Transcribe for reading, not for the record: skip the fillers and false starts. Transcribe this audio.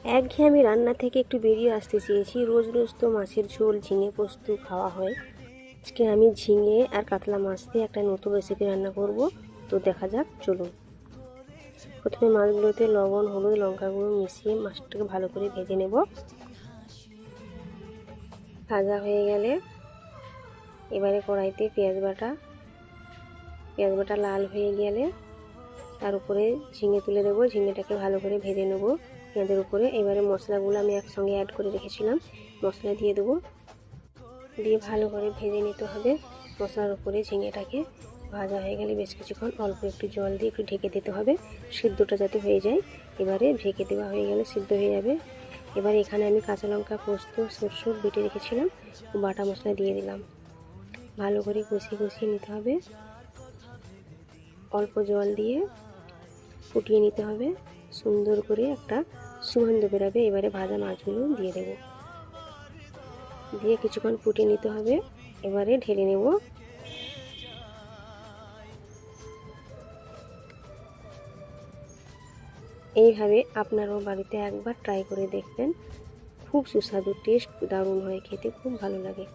একঘেয়েমি রান্না থেকে একটু বেরিয়ে আসতে চেয়েছি। রোজ রোজ তো মাছের ঝোল, ঝিঙে পোস্ত খাওয়া হয়। আজকে আমি ঝিঙে আর কাতলা মাছ দিয়ে একটা নতুন রেসিপি রান্না করব। তো দেখা যাক, চলুন। প্রথমে মাছগুলোতে লবণ, হলুদ, লঙ্কা গুঁড়ো মিশিয়ে মাছটাকে ভালো করে ভেজে নেব। ভাজা হয়ে গেলে এবারে কড়াইতে পেঁয়াজ বাটা লাল হয়ে গেলে তার উপরে ঝিঙে তুলে দেবো। ঝিঙেটাকে ভালো করে ভেজে নেব পেঁয়াজের উপরে। এবারে মশলাগুলো আমি একসঙ্গে অ্যাড করে রেখেছিলাম, মশলা দিয়ে দেবো। দিয়ে ভালো করে ভেজে নিতে হবে মশলার উপরে ঝিঙেটাকে। ভাজা হয়ে গেলে বেশ কিছুক্ষণ অল্প একটু জল দিয়ে একটু ঢেকে দিতে হবে, সিদ্ধটা যাতে হয়ে যায়। এবারে ঢেকে দেওয়া হয়ে গেলে সিদ্ধ হয়ে যাবে। এবারে এখানে আমি কাঁচা লঙ্কা, পোস্ত, সরষে বেটে রেখেছিলাম, বাটা মশলা দিয়ে দিলাম। ভালো করে কষিয়ে নিতে হবে। অল্প জল দিয়ে ফুটিয়ে নিতে হবে, সুন্দর করে একটা সুগন্ধ বেরাবে। এবারে ভাজা মাছগুলো দিয়ে দেব, দিয়ে কিছুক্ষণ ফুটিয়ে নিতে হবে। এবারে ঢেলে নেব। এইভাবে আপনারাও বাড়িতে একবার ট্রাই করে দেখবেন, খুব সুস্বাদু, টেস্ট দারুণ হয়, খেতে খুব ভালো লাগে।